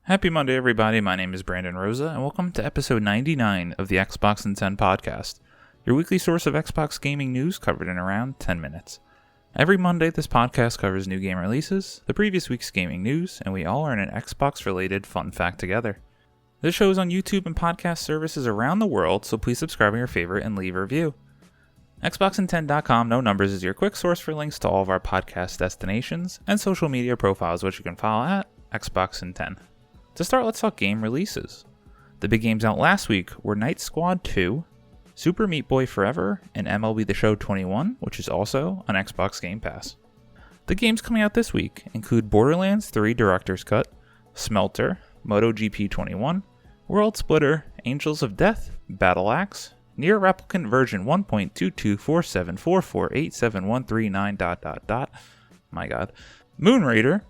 Happy Monday, everybody. My name is Brandon Rosa, and welcome to episode 99 of the Xbox in 10 podcast, your weekly source of Xbox gaming news covered in around 10 minutes. Every Monday, this podcast covers new game releases, the previous week's gaming news, and we all learn an Xbox-related fun fact together. This show is on YouTube and podcast services around the world, so please subscribe on your favorite and leave a review. Xboxin10.com, no numbers, is your quick source for links to all of our podcast destinations and social media profiles, which you can follow at Xboxin10. To start, let's talk game releases. The big games out last week were Night Squad 2, Super Meat Boy Forever, and MLB The Show 21, which is also on Xbox Game Pass. The games coming out this week include Borderlands 3 Director's Cut, Smelter, MotoGP 21, World Splitter, Angels of Death, Battle Axe, Nier Replicant version 1.22474487139. My god. Moon Raider,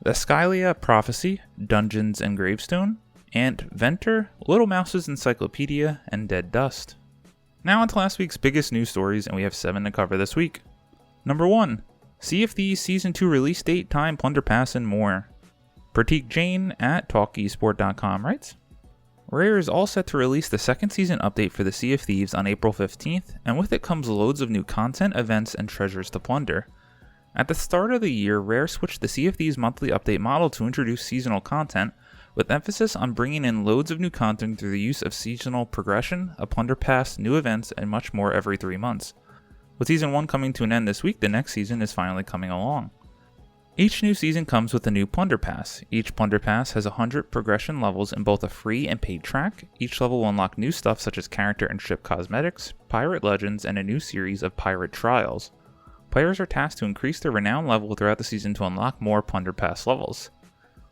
Vescalia Prophecy, Dungeons and Gravestone, and Venter, Little Mouse's Encyclopedia, and Dead Dust. Now on to last week's biggest news stories, and we have 7 to cover this week. Number 1. Sea of Thieves Season 2 release date, time, plunder pass, and more. Pratik Jain at TalkEsport.com writes, Rare is all set to release the second season update for the Sea of Thieves on April 15th, and with it comes loads of new content, events, and treasures to plunder. At the start of the year, Rare switched the Sea of Thieves monthly update model to introduce seasonal content, with emphasis on bringing in loads of new content through the use of seasonal progression, a plunder pass, new events, and much more every 3 months. With Season 1 coming to an end this week, the next season is finally coming along. Each new season comes with a new plunder pass. Each plunder pass has 100 progression levels in both a free and paid track. Each level will unlock new stuff such as character and ship cosmetics, pirate legends, and a new series of pirate trials. Players are tasked to increase their renown level throughout the season to unlock more plunder pass levels.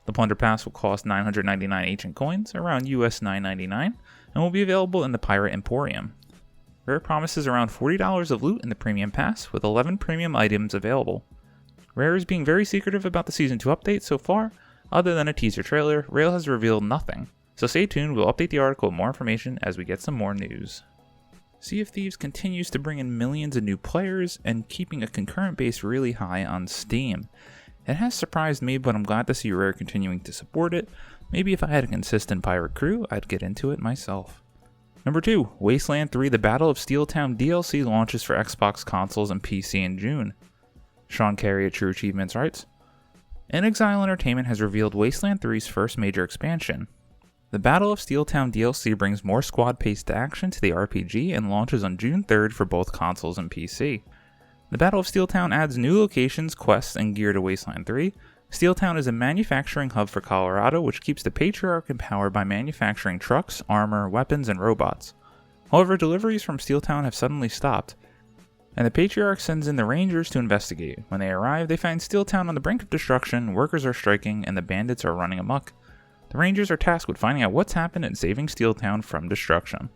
The plunder pass will cost 999 ancient coins, around US $9.99, and will be available in the Pirate Emporium. Rare promises around $40 of loot in the premium pass, with 11 premium items available. Rare is being very secretive about the Season 2 update so far. Other than a teaser trailer, Rare has revealed nothing, so stay tuned, we'll update the article with more information as we get some more news. Sea of Thieves continues to bring in millions of new players and keeping a concurrent base really high on Steam. It has surprised me, but I'm glad to see Rare continuing to support it. Maybe if I had a consistent pirate crew, I'd get into it myself. Number 2, Wasteland 3 The Battle of Steeltown DLC launches for Xbox consoles and PC in June. Sean Carey at True Achievements writes, inXile Entertainment has revealed Wasteland 3's first major expansion. The Battle of Steeltown DLC brings more squad-paced action to the RPG and launches on June 3rd for both consoles and PC. The Battle of Steeltown adds new locations, quests, and gear to Wasteland 3. Steeltown is a manufacturing hub for Colorado, which keeps the Patriarch in power by manufacturing trucks, armor, weapons, and robots. However, deliveries from Steeltown have suddenly stopped, and the Patriarch sends in the Rangers to investigate. When they arrive, they find Steeltown on the brink of destruction, workers are striking, and the bandits are running amok. The Rangers are tasked with finding out what's happened and saving Steeltown from destruction.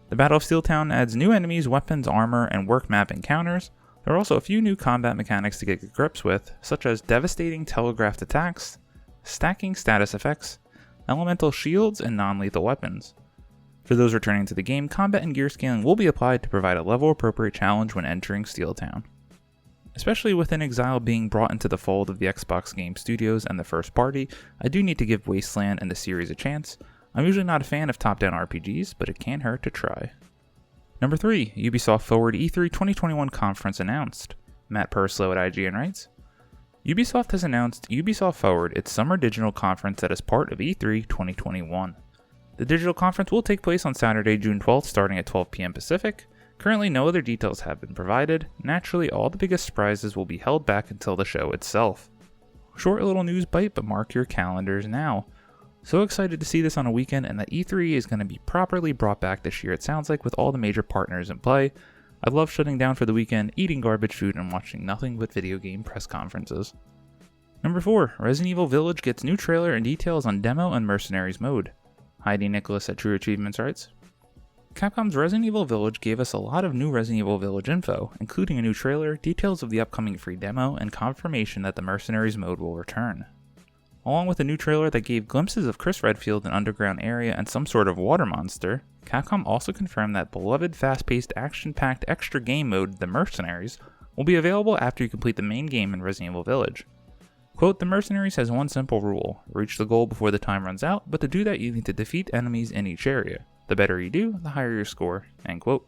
The Battle of Steeltown adds new enemies, weapons, armor, and work map encounters. There are also a few new combat mechanics to get to grips with, such as devastating telegraphed attacks, stacking status effects, elemental shields, and non-lethal weapons. For those returning to the game, combat and gear scaling will be applied to provide a level-appropriate challenge when entering Steeltown. Especially with inXile being brought into the fold of the Xbox Game Studios and the first party, I do need to give Wasteland and the series a chance. I'm usually not a fan of top-down RPGs, but it can't hurt to try. Number 3, Ubisoft Forward E3 2021 conference announced. Matt Purslow at IGN writes, Ubisoft has announced Ubisoft Forward, its summer digital conference that is part of E3 2021. The digital conference will take place on Saturday, June 12th, starting at 12 p.m. Pacific. Currently, no other details have been provided. Naturally, all the biggest surprises will be held back until the show itself. Short little news bite, but mark your calendars now. So excited to see this on a weekend, and that E3 is going to be properly brought back this year, it sounds like, with all the major partners in play. I love shutting down for the weekend, eating garbage food, and watching nothing but video game press conferences. Number 4, Resident Evil Village gets new trailer and details on demo and Mercenaries mode. Heidi Nicholas at True Achievements writes, Capcom's Resident Evil Village gave us a lot of new Resident Evil Village info, including a new trailer, details of the upcoming free demo, and confirmation that the Mercenaries mode will return. Along with a new trailer that gave glimpses of Chris Redfield, an underground area, and some sort of water monster, Capcom also confirmed that beloved fast-paced, action-packed extra game mode, The Mercenaries, will be available after you complete the main game in Resident Evil Village. Quote, "The Mercenaries has one simple rule. Reach the goal before the time runs out, but to do that you need to defeat enemies in each area. The better you do, the higher your score." End quote.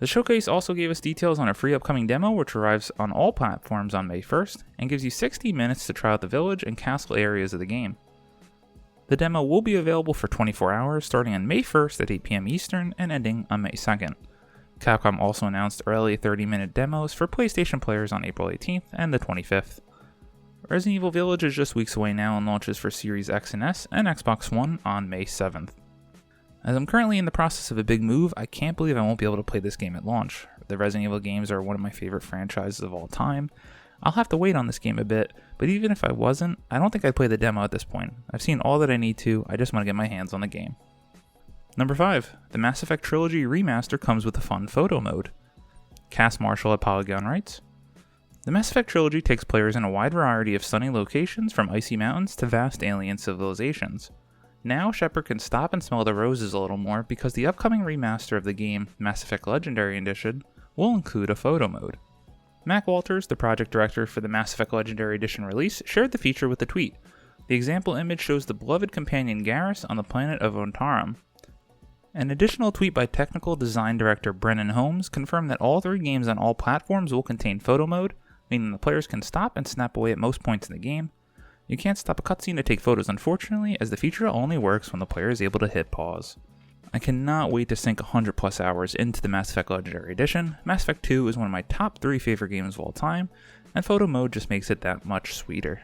The showcase also gave us details on a free upcoming demo which arrives on all platforms on May 1st and gives you 60 minutes to try out the village and castle areas of the game. The demo will be available for 24 hours starting on May 1st at 8 PM Eastern and ending on May 2nd. Capcom also announced early 30-minute demos for PlayStation players on April 18th and the 25th. Resident Evil Village is just weeks away now and launches for Series X and S and Xbox One on May 7th. As I'm currently in the process of a big move, I can't believe I won't be able to play this game at launch. The Resident Evil games are one of my favorite franchises of all time. I'll have to wait on this game a bit, but even if I wasn't, I don't think I'd play the demo at this point. I've seen all that I need to, I just want to get my hands on the game. Number 5. The Mass Effect Trilogy Remaster comes with a fun photo mode. Cass Marshall at Polygon writes, "The Mass Effect Trilogy takes players in a wide variety of stunning locations from icy mountains to vast alien civilizations. Now Shepard can stop and smell the roses a little more because the upcoming remaster of the game, Mass Effect Legendary Edition, will include a photo mode." Mac Walters, the project director for the Mass Effect Legendary Edition release, shared the feature with a tweet. The example image shows the beloved companion Garrus on the planet of Ontaram. An additional tweet by technical design director Brennan Holmes confirmed that all 3 games on all platforms will contain photo mode, meaning the players can stop and snap away at most points in the game. You can't stop a cutscene to take photos, unfortunately, as the feature only works when the player is able to hit pause. I cannot wait to sink 100 plus hours into the Mass Effect Legendary Edition. Mass Effect 2 is one of my top 3 favorite games of all time, and photo mode just makes it that much sweeter.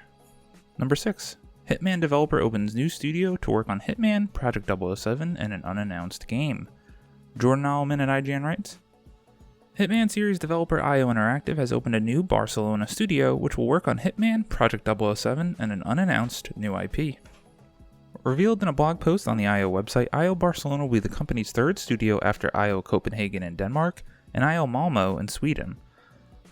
Number 6. Hitman developer opens new studio to work on Hitman, Project 007, and an unannounced game. Jordan Allman at IGN writes, "Hitman series developer IO Interactive has opened a new Barcelona studio which will work on Hitman, Project 007, and an unannounced new IP. Revealed in a blog post on the IO website, IO Barcelona will be the company's 3rd studio after IO Copenhagen in Denmark and IO Malmö in Sweden.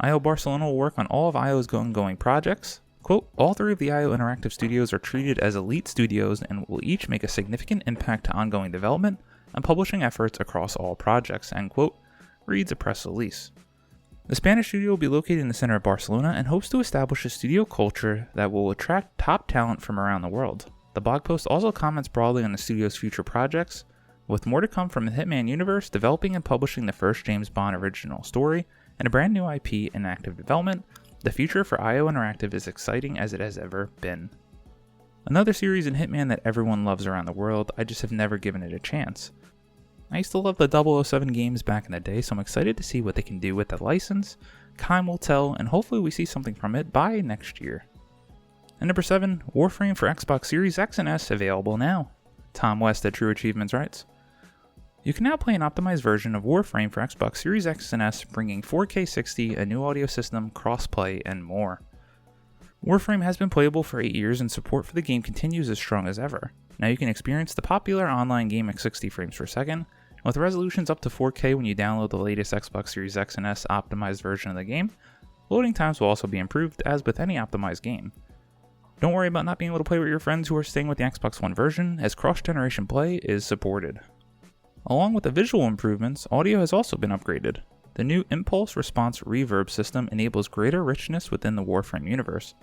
IO Barcelona will work on all of IO's ongoing projects. Quote, "All 3 of the IO Interactive studios are treated as elite studios and will each make a significant impact to ongoing development and publishing efforts across all projects," end quote, reads a press release. The Spanish studio will be located in the center of Barcelona and hopes to establish a studio culture that will attract top talent from around the world. The blog post also comments broadly on the studio's future projects, with more to come from the Hitman universe, developing and publishing the first James Bond original story, and a brand new IP in active development. The future for IO Interactive is exciting as it has ever been. Another series in Hitman that everyone loves around the world, I just have never given it a chance. I used to love the 007 games back in the day, so I'm excited to see what they can do with the license. Time will tell, and hopefully we see something from it by next year. And number 7, Warframe for Xbox Series X and S available now. Tom West at True Achievements writes, "You can now play an optimized version of Warframe for Xbox Series X and S, bringing 4K 60, a new audio system, crossplay, and more. Warframe has been playable for 8 years and support for the game continues as strong as ever. Now you can experience the popular online game at 60 frames per second, with resolutions up to 4K when you download the latest Xbox Series X and S optimized version of the game. Loading times will also be improved, as with any optimized game. Don't worry about not being able to play with your friends who are staying with the Xbox One version, as cross-generation play is supported. Along with the visual improvements, audio has also been upgraded. The new Impulse Response Reverb system enables greater richness within the Warframe universe.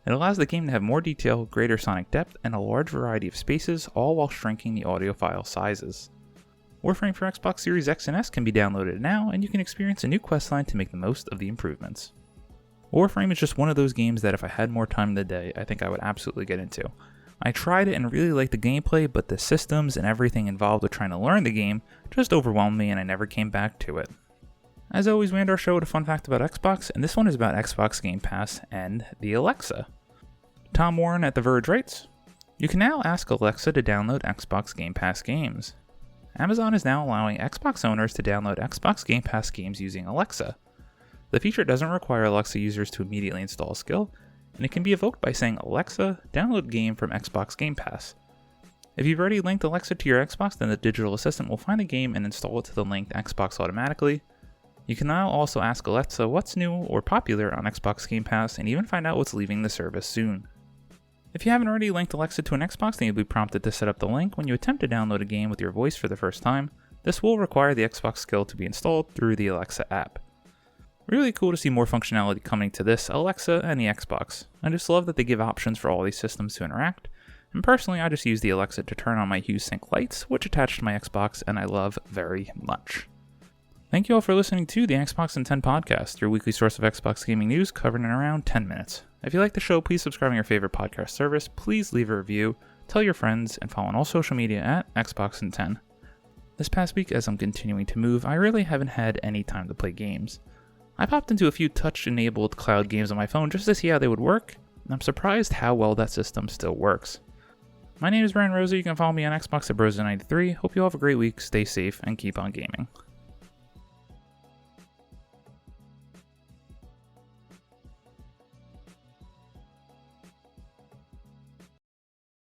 It allows the game to have more detail, greater sonic depth, and a large variety of spaces, all while shrinking the audio file sizes. Warframe for Xbox Series X and S can be downloaded now, and you can experience a new questline to make the most of the improvements. Warframe is just one of those games that if I had more time in the day, I think I would absolutely get into. I tried it and really liked the gameplay, but the systems and everything involved with trying to learn the game just overwhelmed me and I never came back to it. As always, we end our show with a fun fact about Xbox, and this one is about Xbox Game Pass and the Alexa. Tom Warren at The Verge writes, "You can now ask Alexa to download Xbox Game Pass games. Amazon is now allowing Xbox owners to download Xbox Game Pass games using Alexa. The feature doesn't require Alexa users to immediately install a skill, and it can be evoked by saying, 'Alexa, download game from Xbox Game Pass.' If you've already linked Alexa to your Xbox, then the digital assistant will find the game and install it to the linked Xbox automatically. You can now also ask Alexa what's new or popular on Xbox Game Pass and even find out what's leaving the service soon. If you haven't already linked Alexa to an Xbox, then you'll be prompted to set up the link when you attempt to download a game with your voice for the first time. This will require the Xbox skill to be installed through the Alexa app. Really cool to see more functionality coming to this, Alexa, and the Xbox. I just love that they give options for all these systems to interact. And personally, I just use the Alexa to turn on my Hue Sync lights, which attach to my Xbox, and I love very much. Thank you all for listening to the Xbox in 10 podcast, your weekly source of Xbox gaming news covered in around 10 minutes. If you like the show, please subscribe on your favorite podcast service, please leave a review, tell your friends, and follow on all social media at Xbox in 10. This past week, as I'm continuing to move, I really haven't had any time to play games. I popped into a few touch-enabled cloud games on my phone just to see how they would work, and I'm surprised how well that system still works. My name is Brian Rosa, you can follow me on Xbox at Brosa93, hope you all have a great week, stay safe, and keep on gaming.